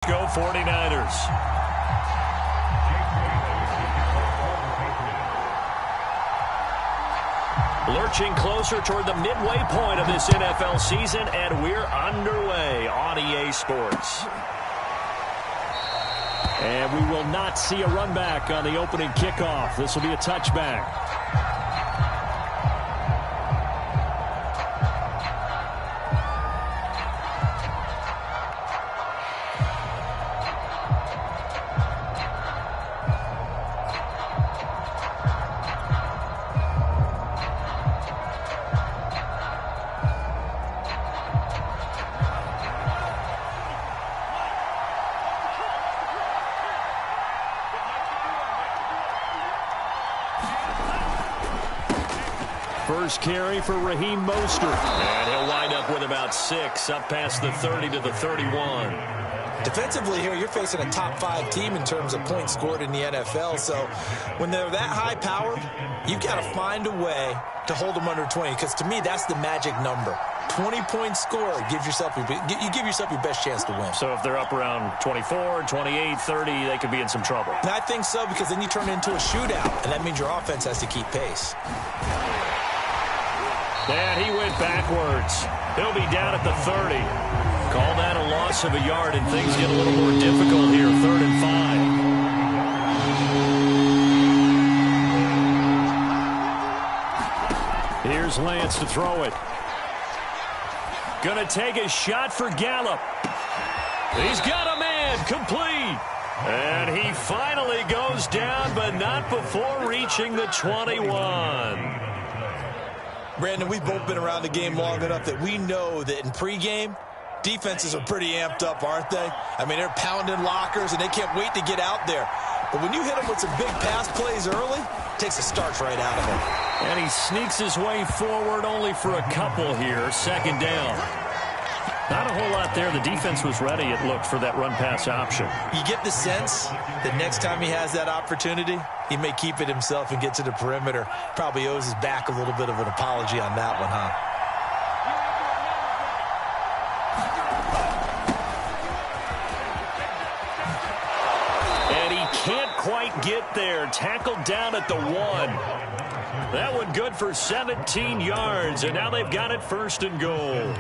Go 49ers. Lurching closer toward the midway point of this NFL season, and we're underway on EA Sports. And we will not see a run back on the opening kickoff. This will be a touchback. First carry for Raheem Mostert. And he'll wind up with about 6, up past the 30 to the 31. Defensively here, you're facing a top 5 team in terms of points scored in the NFL. So when they're that high powered, you've got to find a way to hold them under 20. Because to me, that's the magic number. 20-point score gives yourself you give yourself your best chance to win. So if they're up around 24, 28, 30, they could be in some trouble. And I think so, because then you turn it into a shootout, and that means your offense has to keep pace. And he went backwards. He'll be down at the 30. Call that a loss of a yard, and things get a little more difficult here. 3rd and 5. Here's Lance to throw it. Gonna take a shot for Gallup. He's got a man, complete. And he finally goes down, but not before reaching the 21. Brandon, we've both been around the game long enough that we know that in pregame, defenses are pretty amped up, aren't they? I mean, they're pounding lockers, and they can't wait to get out there. But when you hit them with some big pass plays early, it takes the starch right out of them. And he sneaks his way forward only for a couple here. 2nd down. Not a whole lot there. The defense was ready, it looked, for that run-pass option. You get the sense that next time he has that opportunity, he may keep it himself and get to the perimeter. Probably owes his back a little bit of an apology on that one, huh? And he can't quite get there. Tackled down at the 1. That one good for 17 yards, and now they've got it 1st and goal.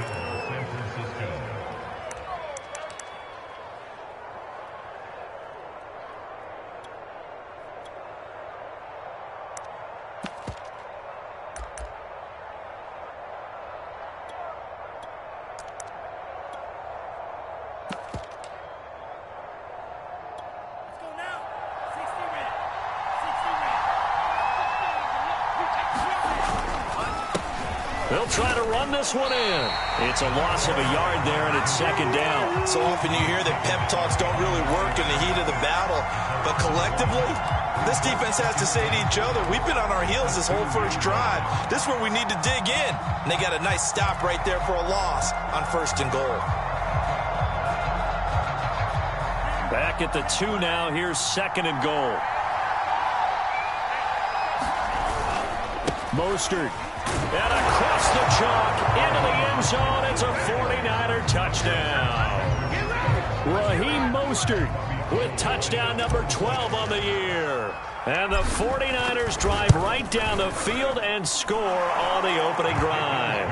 They'll try to run this one in. It's a loss of a yard there, and it's 2nd down. So often you hear that pep talks don't really work in the heat of the battle. But collectively, this defense has to say to each other, we've been on our heels this whole first drive. This is where we need to dig in. And they got a nice stop right there for a loss on 1st and goal. Back at the 2 now. Here's 2nd and goal. Mostert. And across the chalk into the end zone. It's a 49er touchdown. Raheem Mostert with touchdown number 12 on the year. And the 49ers drive right down the field and score on the opening drive.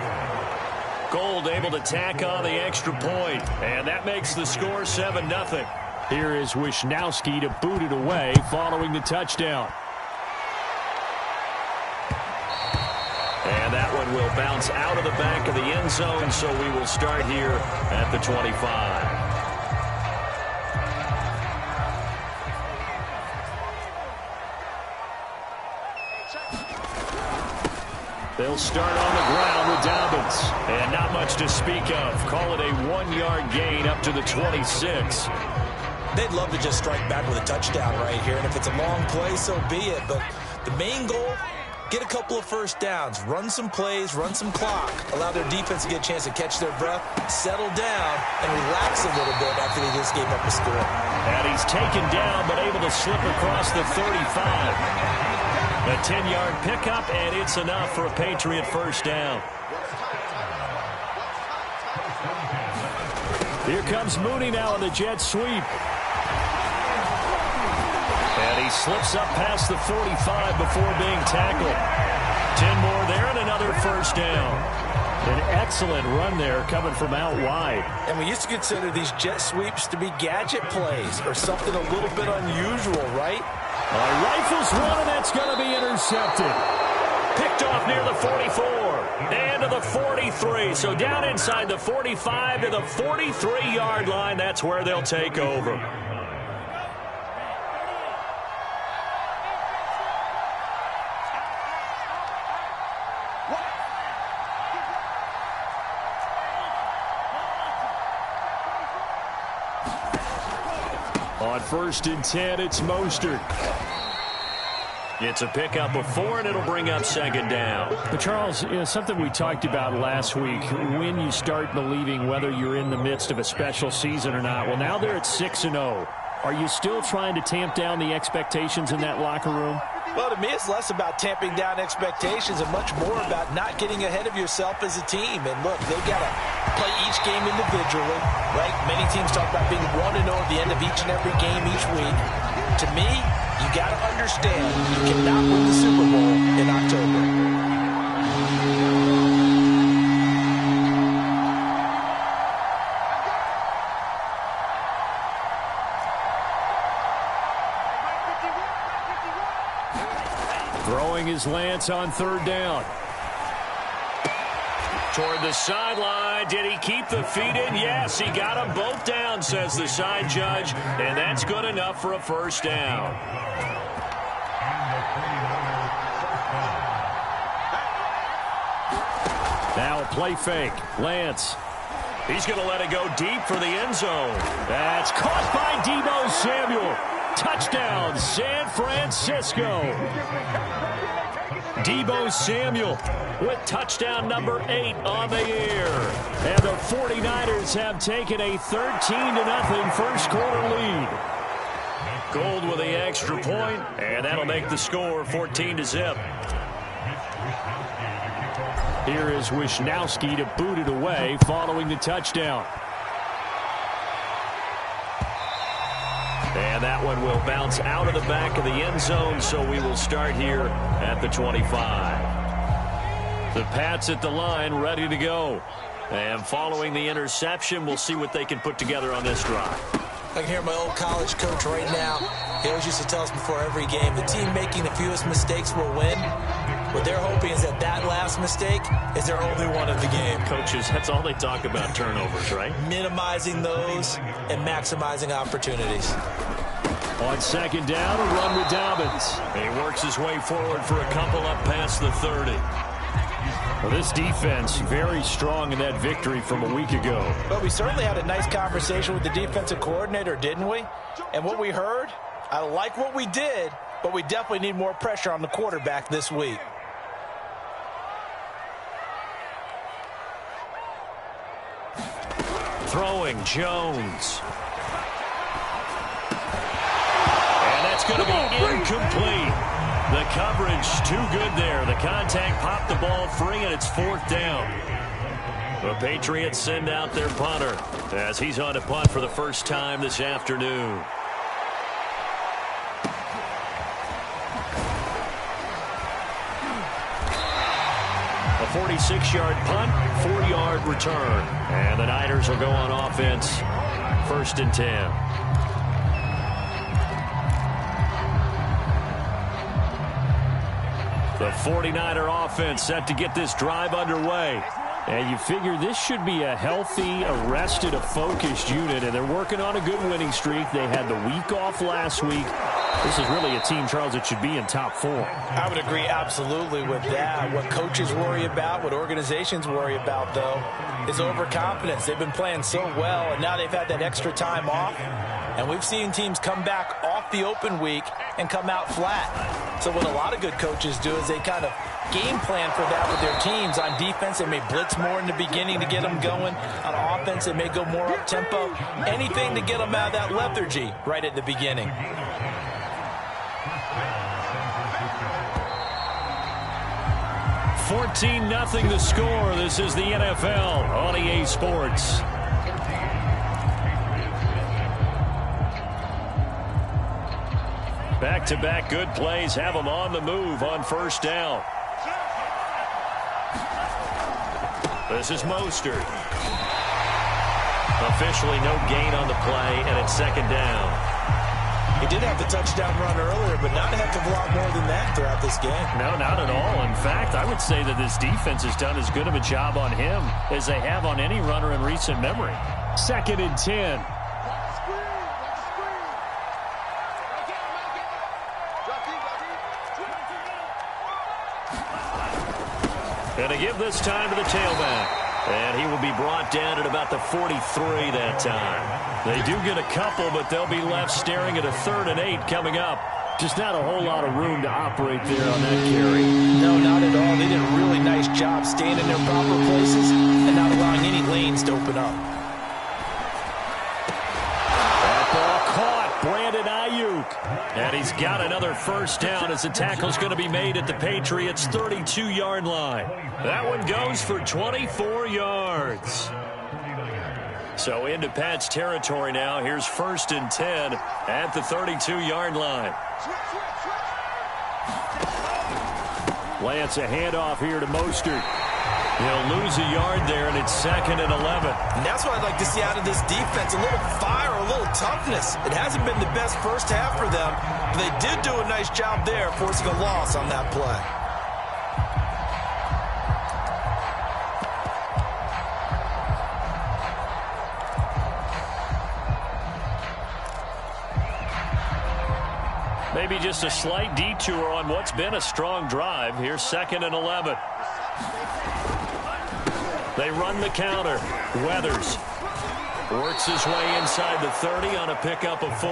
Gold able to tack on the extra point, and that makes the score 7-0. Here is Wisnowski to boot it away following the touchdown. And that one will bounce out of the back of the end zone, so we will start here at the 25. They'll start on the ground with Dobbins. And not much to speak of. Call it a 1-yard gain up to the 26. They'd love to just strike back with a touchdown right here. And if it's a long play, so be it. But the main goal, get a couple of first downs, run some plays, run some clock, allow their defense to get a chance to catch their breath, settle down, and relax a little bit after they just gave up a score. And he's taken down, but able to slip across the 35. A 10-yard pickup, and it's enough for a Patriot 1st down. Here comes Mooney now in the jet sweep. And he slips up past the 45 before being tackled. 10 more there and another first down. An excellent run there coming from out wide. And we used to consider these jet sweeps to be gadget plays or something a little bit unusual, right? Rifles one, and that's going to be intercepted. Picked off near the 44 and to the 43. So down inside the 45 to the 43-yard line. That's where they'll take over. On 1st and 10, it's Mostert. It's a pickup of 4, and it'll bring up 2nd down. But Charles, something we talked about last week, when you start believing whether you're in the midst of a special season or not. Well, now they're at 6-0. Are you still trying to tamp down the expectations in that locker room? Well, to me, it's less about tamping down expectations and much more about not getting ahead of yourself as a team. And look, they've got to play each game individually, right? Many teams talk about being 1-0 at the end of each and every game each week. To me, you got to understand you cannot win the Super Bowl in October. Throwing his Lance on 3rd down. Toward the sideline. Did he keep the feet in? Yes, he got them both down, says the side judge. And that's good enough for a first down. Now a play fake. Lance. He's going to let it go deep for the end zone. That's caught by Deebo Samuel. Touchdown, San Francisco. Deebo Samuel with touchdown number 8 on the year. And the 49ers have taken a 13-0 first quarter lead. Gold with the extra point, and that'll make the score 14-0. Here is Wisnowski to boot it away following the touchdown. And that one will bounce out of the back of the end zone, so we will start here at the 25. The Pats at the line, ready to go. And following the interception, we'll see what they can put together on this drive. I can hear my old college coach right now. He always used to tell us before every game, the team making the fewest mistakes will win. What they're hoping is that that last mistake is their only one of the game. Coaches, that's all they talk about, turnovers, right? Minimizing those and maximizing opportunities. On 2nd down, a run with Dobbins. He works his way forward for a couple up past the 30. Well, this defense very strong in that victory from a week ago. But we certainly had a nice conversation with the defensive coordinator, didn't we? And what we heard, I like what we did, but we definitely need more pressure on the quarterback this week. Throwing Jones. And that's going to be incomplete. The coverage too good there. The contact popped the ball free, and it's 4th down. The Patriots send out their punter as he's on to punt for the first time this afternoon. A 46-yard punt, 4-yard return. And the Niners will go on offense, 1st and 10. The 49er offense set to get this drive underway. And you figure this should be a healthy, arrested, a focused unit, and they're working on a good winning streak. They had the week off last week. This is really a team, Charles, that should be in top 4. I would agree absolutely with that. What coaches worry about, what organizations worry about, though, is overconfidence. They've been playing so well, and now they've had that extra time off. And we've seen teams come back off the open week and come out flat. So what a lot of good coaches do is they kind of game plan for that with their teams. On defense, they may blitz more in the beginning to get them going. On offense, they may go more up-tempo. Anything to get them out of that lethargy right at the beginning. $14-0 the score. This is the NFL on EA Sports. Back-to-back good plays have them on the move on first down. This is Mostert. Officially no gain on the play, and it's second down. He did have the touchdown run earlier, but not a heck of a lot more than that throughout this game. No, not at all. In fact, I would say that this defense has done as good of a job on him as they have on any runner in recent memory. Second and 10. And to give this time to the tailback. And he will be brought down at about the 43 that time. They do get a couple, but they'll be left staring at a 3rd and 8 coming up. Just not a whole lot of room to operate there on that carry. No, not at all. They did a really nice job staying in their proper places and not allowing any lanes to open up. That ball caught. Brandon Ayuk. And he's got another first down as the tackle's going to be made at the Patriots' 32-yard line. That one goes for 24 yards. So into Pat's territory now. Here's 1st and 10 at the 32-yard line. Lance, a handoff here to Mostert. He'll lose a yard there, and it's 2nd and 11. And that's what I'd like to see out of this defense, a little fire, a little toughness. It hasn't been the best first half for them, but they did do a nice job there forcing a loss on that play. Maybe just a slight detour on what's been a strong drive. Here's 2nd and 11. They run the counter. Weathers works his way inside the 30 on a pickup of 4.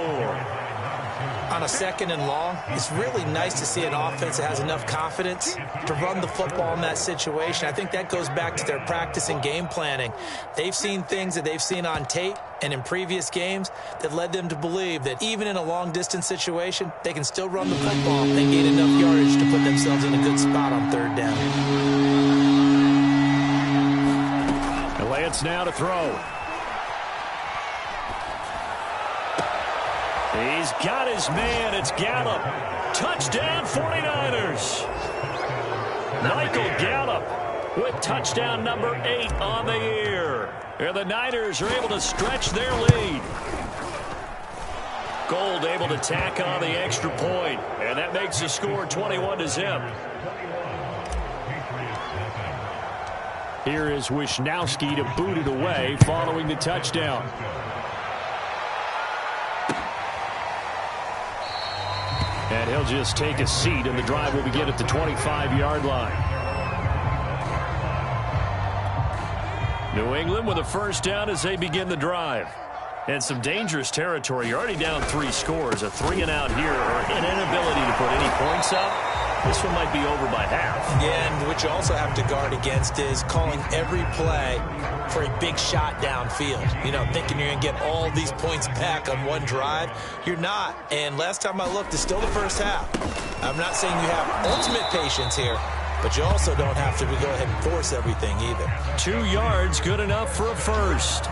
On a 2nd and long, it's really nice to see an offense that has enough confidence to run the football in that situation. I think that goes back to their practice and game planning. They've seen things that they've seen on tape and in previous games that led them to believe that even in a long-distance situation, they can still run the football and gain enough yardage to put themselves in a good spot on 3rd down. And Lance now to throw. He's got his man. It's Gallup. Touchdown, 49ers. Michael Gallup with touchdown number 8 on the year. And the Niners are able to stretch their lead. Gold able to tack on the extra point, and that makes the score 21-0. Here is Wisnowski to boot it away following the touchdown. And he'll just take a seat, and the drive will begin at the 25-yard line. New England with a first down as they begin the drive. And some dangerous territory. You're already down 3 scores. A 3-and-out here, or an inability to put any points up. This one might be over by half. Yeah, and what you also have to guard against is calling every play for a big shot downfield. You know, thinking you're going to get all these points back on one drive. You're not. And last time I looked, it's still the first half. I'm not saying you have ultimate patience here, but you also don't have to go ahead and force everything either. 2 yards, good enough for a first.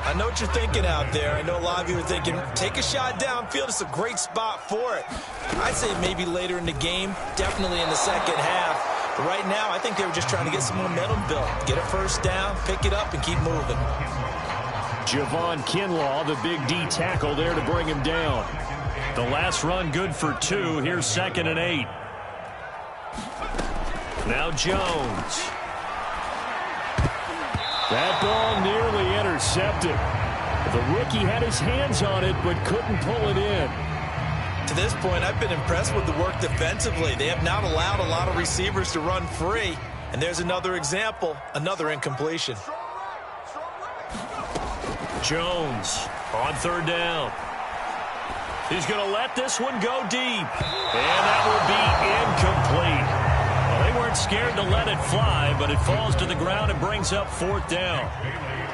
I know what you're thinking out there. I know a lot of you are thinking, take a shot downfield. It's a great spot for it. I'd say maybe later in the game, definitely in the second half. But right now, I think they were just trying to get some momentum built. Get a first down, pick it up, and keep moving. Javon Kinlaw, the big D tackle there to bring him down. The last run good for 2. Here's 2nd and 8. Now Jones. That ball nearly intercepted. The rookie had his hands on it but couldn't pull it in. To this point, I've been impressed with the work defensively. They have not allowed a lot of receivers to run free. And there's another example, another incompletion. Jones on 3rd down. He's going to let this one go deep. And that will be incomplete. Well, they weren't scared to let it fly, but it falls to the ground and brings up 4th down.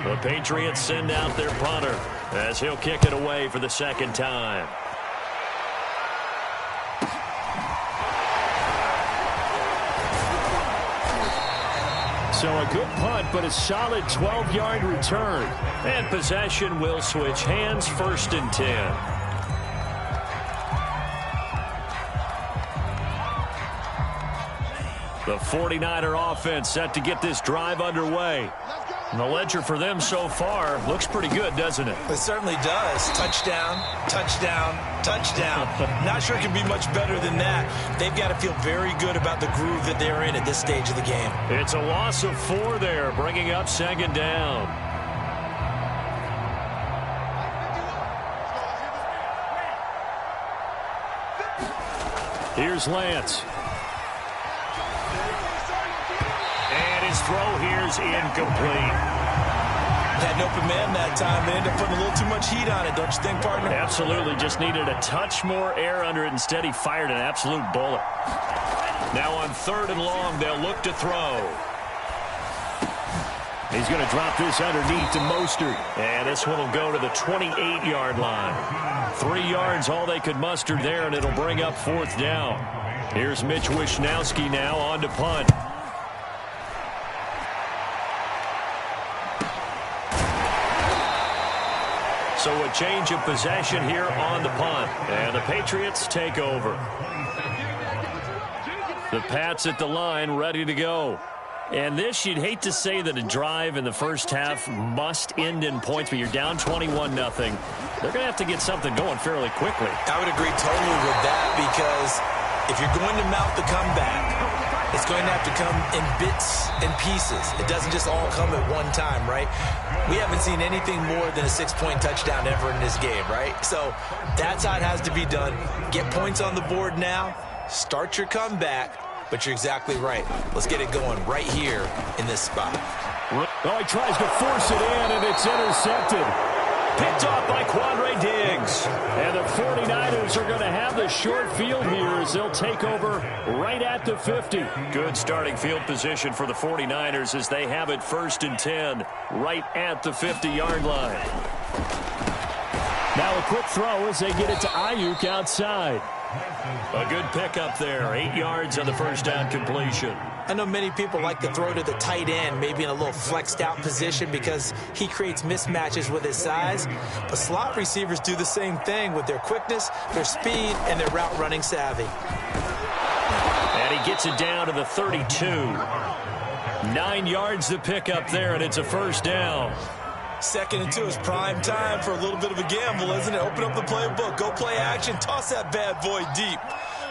The Patriots send out their punter as he'll kick it away for the 2nd time. So a good punt, but a solid 12-yard return. And possession will switch hands, 1st and 10. The 49er offense set to get this drive underway. And the ledger for them so far looks pretty good, doesn't it? It certainly does. Touchdown, touchdown, touchdown. Not sure it can be much better than that. They've got to feel very good about the groove that they're in at this stage of the game. It's a loss of 4 there, bringing up second down. Here's Lance. And his throw here's incomplete. Had an open man that time. They ended up putting a little too much heat on it, don't you think, partner? Absolutely. Just needed a touch more air under it. Instead, he fired an absolute bullet. Now on 3rd and long, they'll look to throw. He's going to drop this underneath to Mostert. And this one will go to the 28-yard line. 3 yards, all they could muster there, and it'll bring up 4th down. Here's Mitch Wishnowsky now on to punt. So a change of possession here on the punt. And the Patriots take over. The Pats at the line, ready to go. And this, you'd hate to say that a drive in the first half must end in points, but you're down 21-0. They're going to have to get something going fairly quickly. I would agree totally with that, because if you're going to mount the comeback, it's going to have to come in bits and pieces. It doesn't just all come at one time, right? We haven't seen anything more than a 6-point touchdown ever in this game, right? So that's how it has to be done. Get points on the board now. Start your comeback. But you're exactly right. Let's get it going right here in this spot. Oh, he tries to force it in, and it's intercepted. Picked off by Quandre Diggs. And the 49ers are going to have the short field here as they'll take over right at the 50. Good starting field position for the 49ers as they have it 1st and 10 right at the 50-yard line. Now a quick throw as they get it to Ayuk outside. A good pickup there. 8 yards on the first down completion. I know many people like to throw to the tight end, maybe in a little flexed out position because he creates mismatches with his size. But slot receivers do the same thing with their quickness, their speed, and their route running savvy. And he gets it down to the 32. 9 yards to pick up there, and it's a first down. 2nd and 2 is prime time for a little bit of a gamble, isn't it? Open up the playbook, go play action, toss that bad boy deep.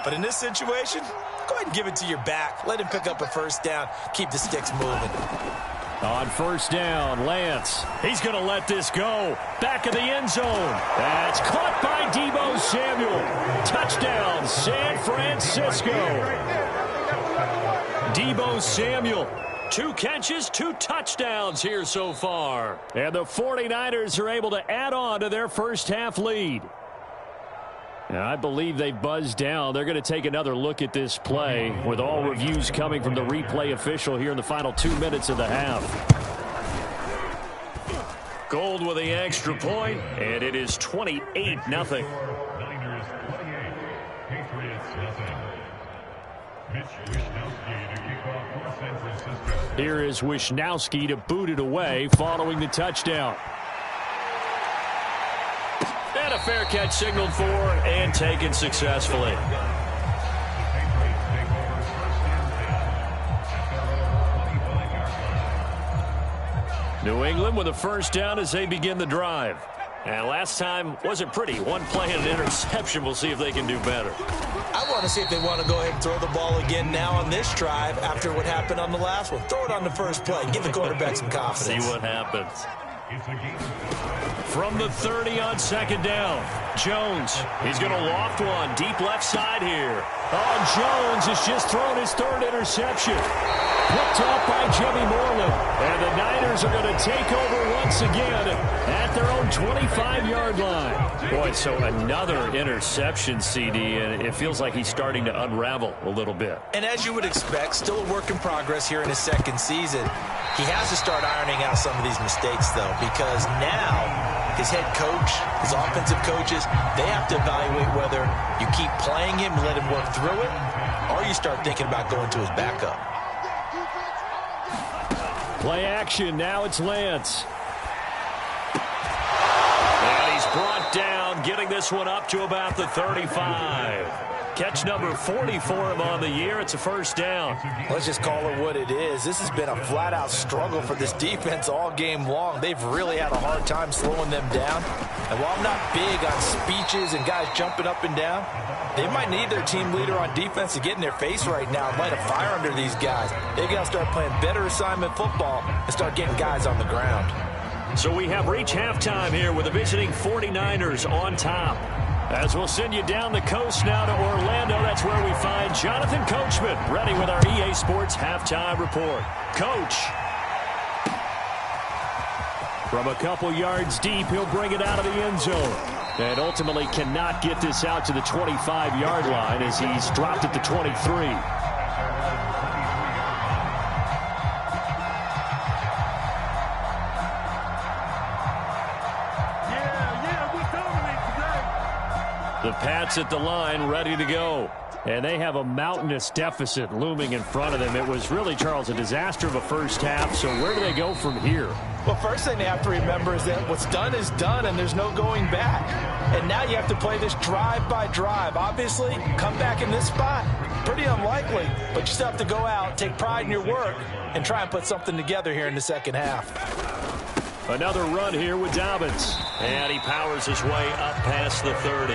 But in this situation, go ahead and give it to your back. Let him pick up a first down. Keep the sticks moving. On first down, Lance. He's going to let this go. Back of the end zone. That's caught by Deebo Samuel. Touchdown, San Francisco. Deebo Samuel. 2 catches, 2 touchdowns here so far. And the 49ers are able to add on to their first half lead. Now, I believe they buzzed down. They're going to take another look at this play with all reviews coming from the replay official here in the final 2 minutes of the half. Gold with the extra point, and it is 28-0. Here is Wishnowsky to boot it away following the touchdown. And a fair catch signaled for and taken successfully. New England with a first down as they begin the drive. And last time wasn't pretty. 1 play and an interception. We'll see if they can do better. I want to see if they want to go ahead and throw the ball again now on this drive after what happened on the last one. Throw it on the first play. Give the quarterback some confidence. See what happens. From the 30 on second down, Jones. He's going to loft one deep left side here. Oh, Jones has just thrown his 3rd interception. Picked off by Jimmy Moreland. And the Niners are going to take over once again at their own 25-yard line. Boy, so another interception, CD, and it feels like he's starting to unravel a little bit. And as you would expect, still a work in progress here in his 2nd season. He has to start ironing out some of these mistakes, though, because now his head coach, his offensive coaches, they have to evaluate whether you keep playing him and let him work through it, or you start thinking about going to his backup. Play action. Now it's Lance. And he's brought down, getting this one up to about the 35. Catch number 40 for him on the year. It's a first down. Let's just call it what it is. This has been a flat-out struggle for this defense all game long. They've really had a hard time slowing them down. And while I'm not big on speeches and guys jumping up and down, they might need their team leader on defense to get in their face right now and light a fire under these guys. They've got to start playing better assignment football and start getting guys on the ground. So we have reached halftime here with the visiting 49ers on top. As we'll send you down the coast now to Orlando, that's where we find Jonathan Coachman ready with our EA Sports halftime report. Coach. From a couple yards deep, he'll bring it out of the end zone. And ultimately cannot get this out to the 25-yard line as he's dropped at the 23. The Pats at the line, ready to go. And they have a mountainous deficit looming in front of them. It was really, Charles, a disaster of a first half. So where do they go from here? Well, first thing they have to remember is that what's done is done, and there's no going back. And now you have to play this drive by drive. Obviously, come back in this spot, pretty unlikely. But you still have to go out, take pride in your work, and try and put something together here in the second half. Another run here with Dobbins. And he powers his way up past the 30.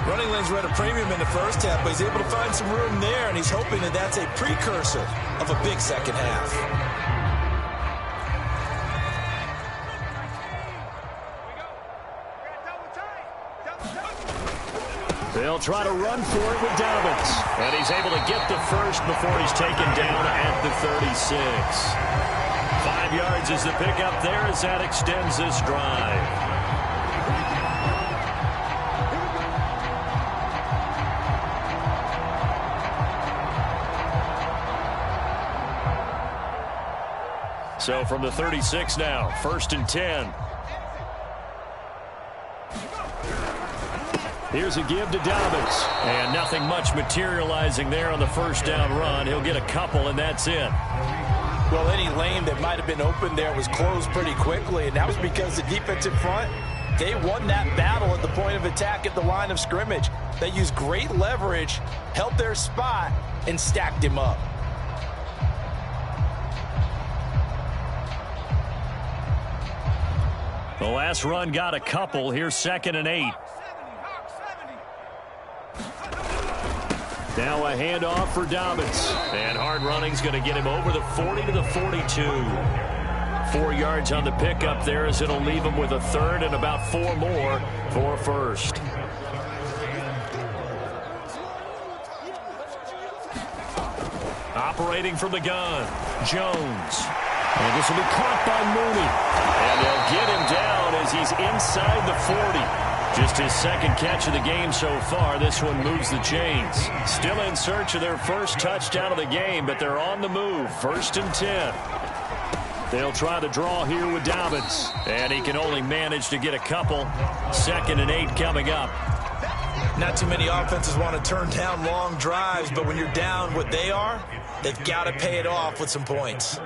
Running lanes were at a premium in the first half, but he's able to find some room there, and he's hoping that that's a precursor of a big second half. They'll try to run for it with Dobbins. And he's able to get the first before he's taken down at the 36. 5 yards is the pickup there as that extends this drive. So from the 36 now, 1st and 10. Here's a give to Dobbins. And nothing much materializing there on the first down run. He'll get a couple, and that's it. Well, any lane that might have been open there was closed pretty quickly, and that was because the defensive front, they won that battle at the point of attack at the line of scrimmage. They used great leverage, held their spot, and stacked him up. The last run got a couple. Here's 2nd and 8. Now a handoff for Dobbins. And hard running's going to get him over the 40 to the 42. 4 yards on the pickup there as it'll leave him with a third and about 4 more for a first. Operating from the gun, Jones. And this will be caught by Mooney. And they'll get him down as he's inside the 40. Just his second catch of the game so far. This one moves the chains. Still in search of their first touchdown of the game, but they're on the move. 1st and 10. They'll try to draw here with Dobbins. And he can only manage to get a couple. 2nd and 8 coming up. Not too many offenses want to turn down long drives, but when you're down what they are, they've got to pay it off with some points.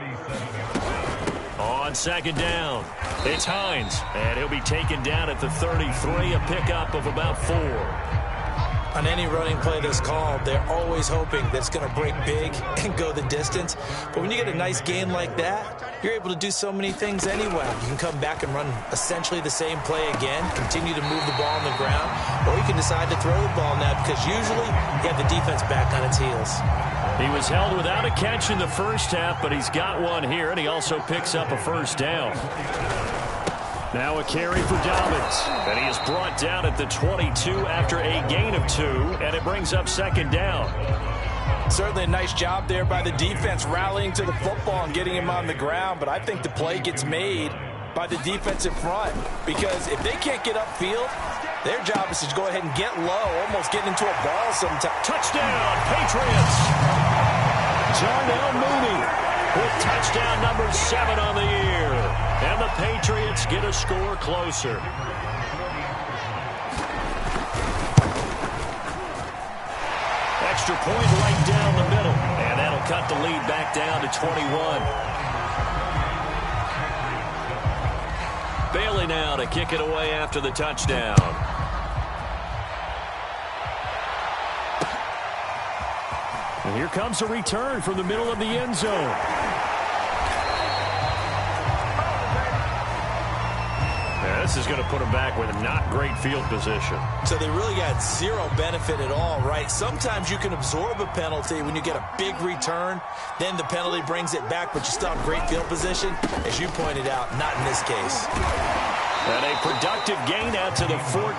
On 2nd down, it's Hines, and he'll be taken down at the 33, a pickup of about 4. On any running play that's called, they're always hoping that it's going to break big and go the distance. But when you get a nice gain like that, you're able to do so many things anyway. You can come back and run essentially the same play again, continue to move the ball on the ground, or you can decide to throw the ball now because usually you have the defense back on its heels. He was held without a catch in the first half, but he's got one here, and he also picks up a first down. Now a carry for Dobbins, and he is brought down at the 22 after a gain of 2, and it brings up 2nd down. Certainly a nice job there by the defense rallying to the football and getting him on the ground, but I think the play gets made by the defensive front because if they can't get upfield, their job is to go ahead and get low, almost getting into a ball sometimes. Touchdown, Patriots! Darnell Mooney with touchdown number 7 on the year. And the Patriots get a score closer. Extra point right down the middle. And that'll cut the lead back down to 21. Bailey now to kick it away after the touchdown. And here comes a return from the middle of the end zone. This is going to put them back with not great field position. So they really got zero benefit at all, right? Sometimes you can absorb a penalty when you get a big return. Then the penalty brings it back, but you still have great field position. As you pointed out, not in this case. And a productive gain out to the 14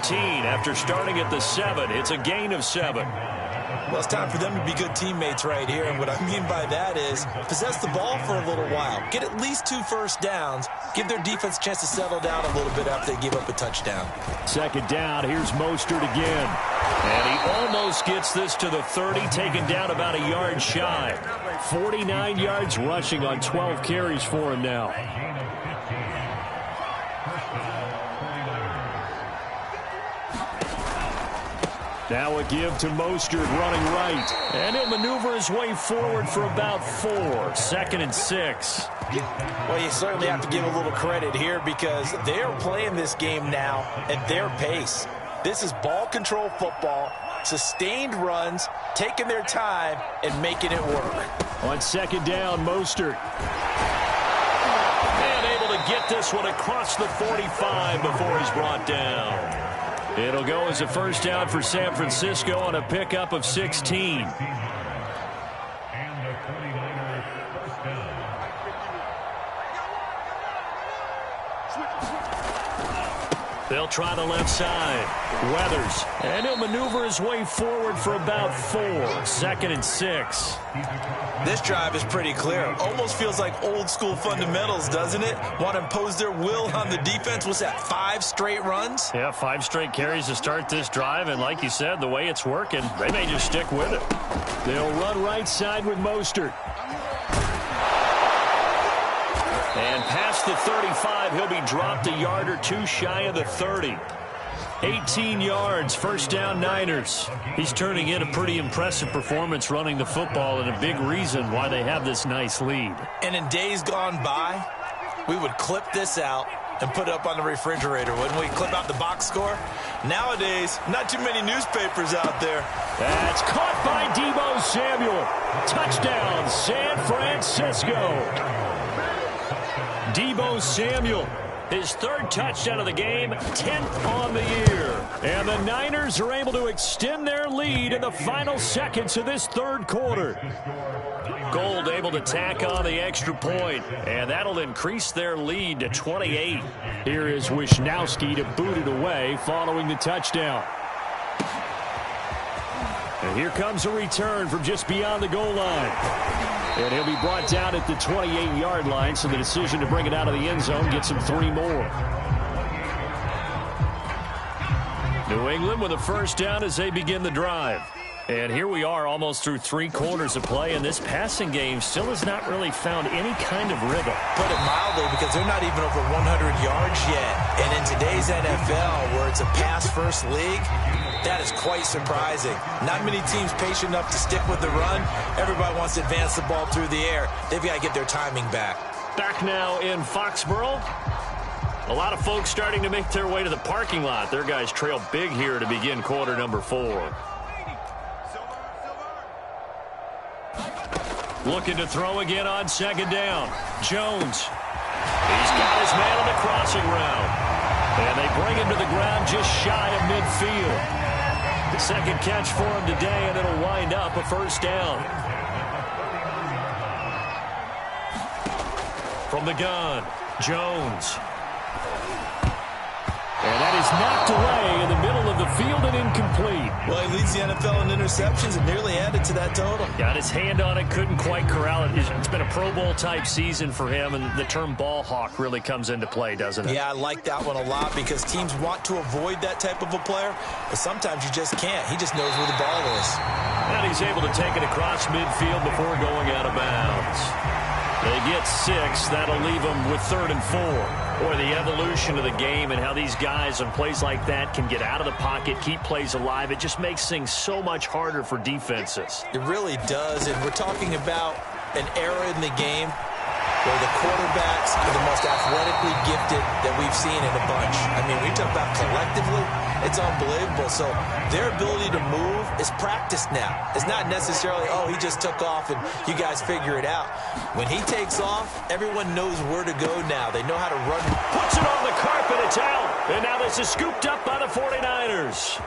after starting at the 7. It's a gain of 7. Well, it's time for them to be good teammates right here. And what I mean by that is possess the ball for a little while. Get at least 2 first downs. Give their defense a chance to settle down a little bit after they give up a touchdown. Second down. Here's Mostert again. And he almost gets this to the 30, taken down about a yard shy. 49 yards rushing on 12 carries for him now. Now a give to Mostert running right. And he'll maneuver his way forward for about 4. 2nd and 6. Well, you certainly have to give a little credit here because they're playing this game now at their pace. This is ball control football, sustained runs, taking their time, and making it work. On second down, Mostert. And able to get this one across the 45 before he's brought down. It'll go as a first down for San Francisco on a pickup of 16. They'll try the left side. Weathers. And he'll maneuver his way forward for about 4. 2nd and 6. This drive is pretty clear. Almost feels like old school fundamentals, doesn't it? Want to impose their will on the defense. What's that, 5 straight runs? Yeah, 5 straight carries to start this drive. And like you said, the way it's working, they may just stick with it. They'll run right side with Mostert. And past the 35, he'll be dropped a yard or 2 shy of the 30. 18 yards, first down Niners. He's turning in a pretty impressive performance running the football and a big reason why they have this nice lead. And in days gone by, we would clip this out and put it up on the refrigerator, wouldn't we? Clip out the box score. Nowadays, not too many newspapers out there. That's caught by Deebo Samuel. Touchdown, San Francisco. Deebo Samuel, his 3rd touchdown of the game, 10th on the year. And the Niners are able to extend their lead in the final seconds of this 3rd quarter. Gold able to tack on the extra point, and that'll increase their lead to 28. Here is Wisnowski to boot it away following the touchdown. And here comes a return from just beyond the goal line. And he'll be brought down at the 28-yard line, so the decision to bring it out of the end zone gets him 3 more. New England with a first down as they begin the drive. And here we are almost through 3 quarters of play, and this passing game still has not really found any kind of rhythm. Put it mildly, because they're not even over 100 yards yet. And in today's NFL, where it's a pass-first league, that is quite surprising. Not many teams patient enough to stick with the run. Everybody wants to advance the ball through the air. They've got to get their timing back. Back now in Foxborough. A lot of folks starting to make their way to the parking lot. Their guys trail big here to begin quarter number 4. Looking to throw again on second down. Jones. He's got his man on the crossing route. And they bring him to the ground just shy of midfield. The second catch for him today, and it'll wind up a first down. From the gun, Jones. And that is knocked away in the middle of the field and incomplete. Well, he leads the NFL in interceptions and nearly added to that total. Got his hand on it, couldn't quite corral it. It's been a Pro Bowl-type season for him, and the term ball hawk really comes into play, doesn't it? Yeah, I like that one a lot because teams want to avoid that type of a player, but sometimes you just can't. He just knows where the ball is. And he's able to take it across midfield before going out of bounds. They get 6. That'll leave them with 3rd and 4. Boy, the evolution of the game and how these guys on plays like that can get out of the pocket, keep plays alive, it just makes things so much harder for defenses. It really does, and we're talking about an era in the game where the quarterbacks are the most athletically gifted that we've seen in a bunch. I mean, we talk about collectively, it's unbelievable. So their ability to move is practiced now. It's not necessarily, oh, he just took off and you guys figure it out. When he takes off, everyone knows where to go now. They know how to run. Puts it on the carpet, it's out. And now this is scooped up by the 49ers.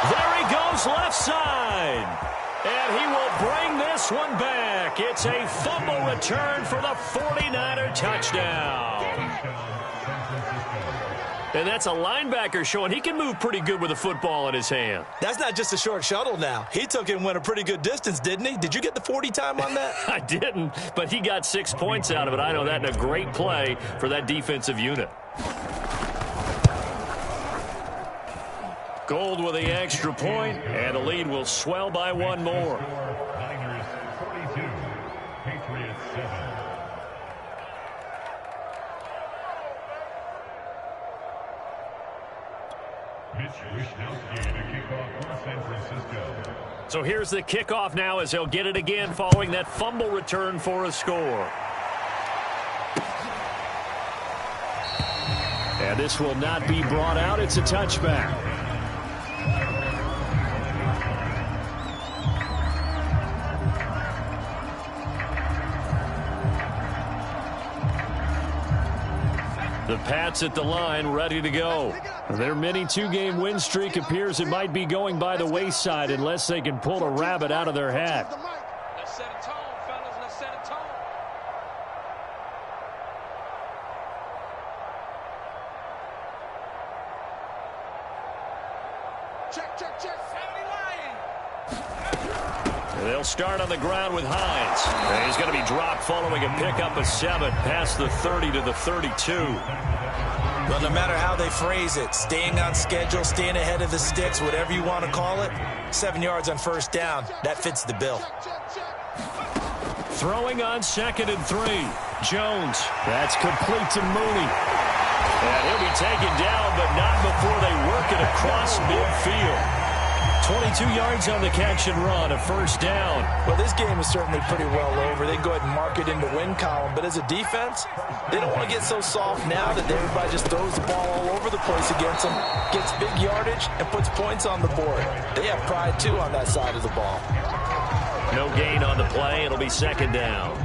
There he goes, left side. And he will bring this one back. It's a fumble return for the 49er touchdown. And that's a linebacker showing he can move pretty good with a football in his hand. That's not just a short shuttle now. He took it and went a pretty good distance, didn't he? Did you get the 40 time on that? I didn't, but he got 6 points out of it. I know that, in a great play for that defensive unit. Gold with the extra point, and the lead will swell by one more. Niners 42, Patriots 7. Mitch Wishnowsky to kick off for San Francisco. So here's the kickoff now as he'll get it again following that fumble return for a score. And this will not be brought out. It's a touchback. The Pats at the line, ready to go. Their mini two-game win streak appears it might be going by the wayside unless they can pull a rabbit out of their hat. Let's set a tone, fellas. Let's set a tone. Check. 70 Lions. They'll start on the ground with Hines. And he's going to be dropped following a pickup of 7 past the 30 to the 32. Well, no matter how they phrase it, staying on schedule, staying ahead of the sticks, whatever you want to call it, 7 yards on first down, that fits the bill. Throwing on 2nd and 3. Jones. That's complete to Mooney. And he'll be taken down, but not before they work it across midfield. 22 yards on the catch and run, a first down. Well, this game is certainly pretty well over. They can go ahead and mark it in the win column. But as a defense, they don't want to get so soft now that everybody just throws the ball all over the place against them, gets big yardage, and puts points on the board. They have pride, too, on that side of the ball. No gain on the play. It'll be 2nd down.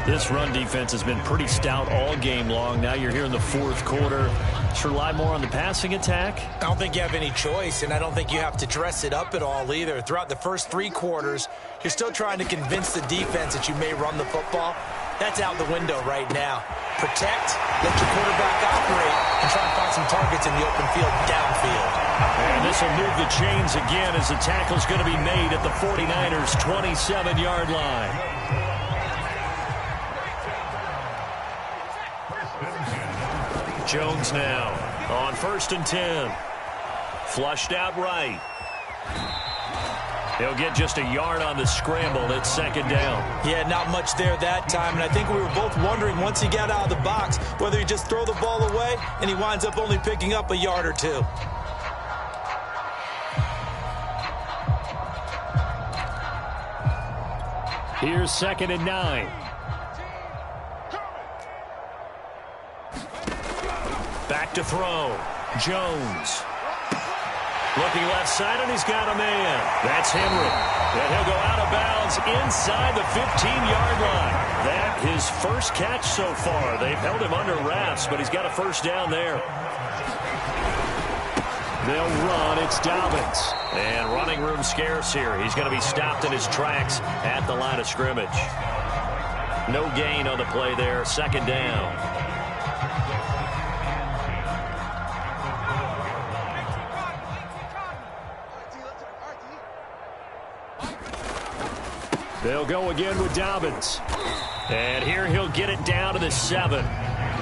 This run defense has been pretty stout all game long. Now you're here in the 4th quarter. Should rely more on the passing attack? I don't think you have any choice, and I don't think you have to dress it up at all either. Throughout the first 3 quarters, you're still trying to convince the defense that you may run the football. That's out the window right now. Protect, let your quarterback operate, and try and find some targets in the open field downfield. And this will move the chains again as the tackle's going to be made at the 49ers' 27-yard line. Jones now on 1st and 10. Flushed out right. He'll get just a yard on the scramble. It's 2nd down. Yeah, not much there that time. And I think we were both wondering once he got out of the box whether he just throw the ball away and he winds up only picking up a yard or 2. Here's 2nd and 9. Back to throw. Jones. Looking left side, and he's got a man. That's Henry. And he'll go out of bounds inside the 15-yard line. That his first catch so far. They've held him under wraps, but he's got a first down there. They'll run. It's Dobbins. And running room scarce here. He's going to be stopped in his tracks at the line of scrimmage. No gain on the play there. 2nd down. They'll go again with Dobbins. And here he'll get it down to the 7.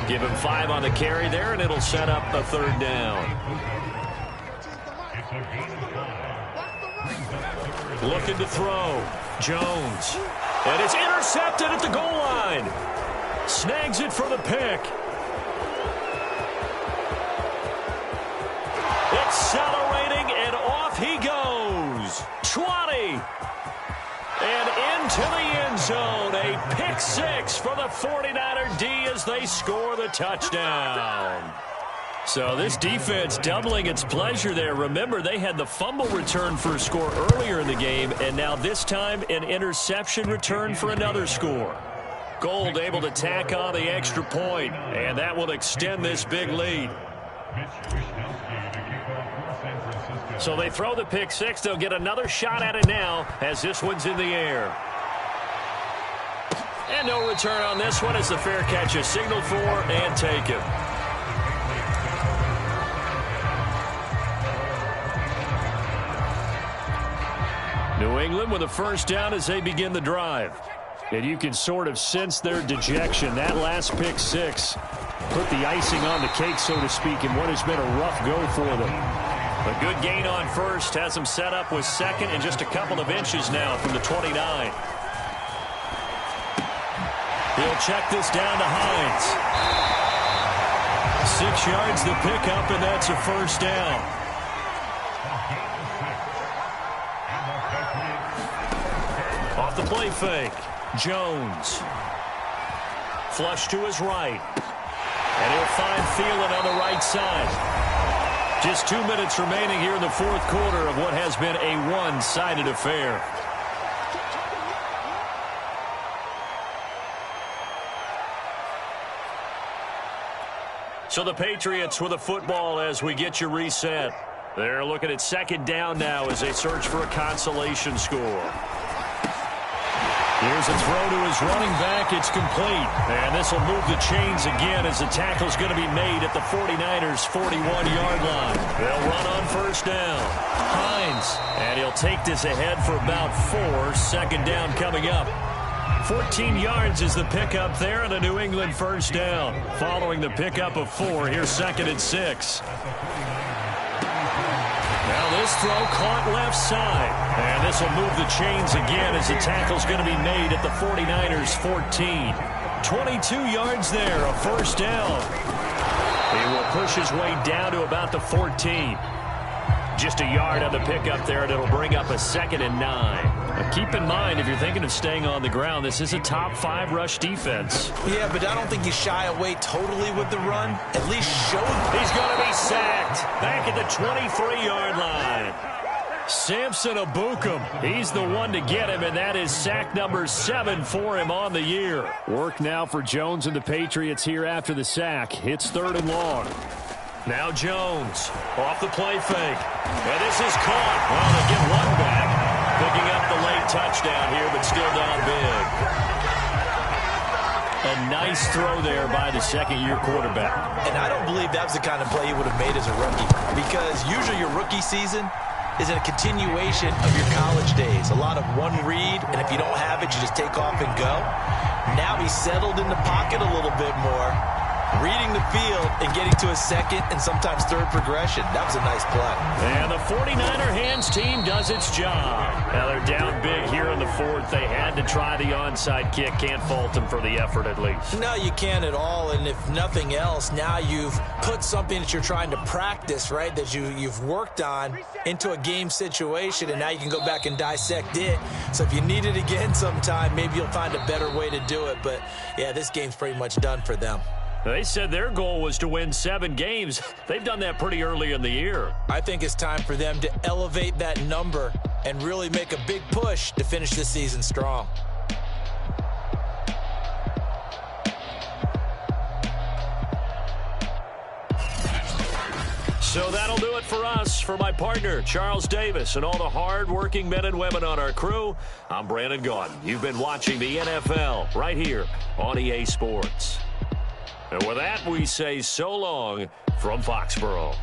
Give him 5 on the carry there, and it'll set up a 3rd down. Looking to throw. Jones. And it's intercepted at the goal line. Snags it for the pick. Accelerating, and off he goes. 20. And 6 for the 49er D as they score the touchdown. So this defense doubling its pleasure there. Remember, they had the fumble return for a score earlier in the game, and now this time an interception return for another score. Gold able to tack on the extra point, and that will extend this big lead. So they throw the pick six. They'll get another shot at it now as this one's in the air. And no return on this one as the fair catch is signaled for and taken. New England with a first down as they begin the drive. And you can sort of sense their dejection. That last pick six put the icing on the cake, so to speak, in what has been a rough go for them. A good gain on first has them set up with second and just a couple of inches now from the 29. He'll check this down to Hines. 6 yards the pickup, and that's a first down. Off the play fake. Jones. Flush to his right. And he'll find Thielen on the right side. Just 2 minutes remaining here in the fourth quarter of what has been a one-sided affair. So the Patriots with a football as we get you reset. They're looking at second down now as they search for a consolation score. Here's a throw to his running back. It's complete. And this will move the chains again as the tackle's going to be made at the 49ers' 41-yard line. They'll run on first down. Hines. And he'll take this ahead for about 4. Second down coming up. 14 yards is the pickup there and a New England first down. Following the pickup of 4, here's second and 6. Now this throw caught left side. And this will move the chains again as the tackle's going to be made at the 49ers' 14. 22 yards there, a first down. He will push his way down to about the 14. Just a yard on the pickup there, and it'll bring up a second and 9. Now keep in mind, if you're thinking of staying on the ground, this is a top 5 rush defense. Yeah, but I don't think you shy away totally with the run. At least show him. He's going to be sacked back at the 23-yard line. Samson Abukum, he's the one to get him, and that is sack number 7 for him on the year. Work now for Jones and the Patriots here after the sack. It's third and long. Now Jones off the play fake. And this is caught. Well, they get one back. Picking up the late touchdown here, but still down big. A nice throw there by the second-year quarterback. And I don't believe that was the kind of play he would have made as a rookie. Because usually your rookie season is a continuation of your college days. A lot of one read, and if you don't have it, you just take off and go. Now he's settled in the pocket a little bit more, reading the field and getting to a second and sometimes third progression. That was a nice play. And the 49er hands team does its job. Now they're down big here in the fourth. They had to try the onside kick. Can't fault them for the effort at least. No, you can't at all. And if nothing else, now you've put something that you're trying to practice, right, that you've worked on into a game situation, and now you can go back and dissect it. So if you need it again sometime, maybe you'll find a better way to do it. But, yeah, this game's pretty much done for them. They said their goal was to win 7 games. They've done that pretty early in the year. I think it's time for them to elevate that number and really make a big push to finish this season strong. So that'll do it for us. For my partner, Charles Davis, and all the hard-working men and women on our crew, I'm Brandon Gaudin. You've been watching the NFL right here on EA Sports. And with that, we say so long from Foxborough.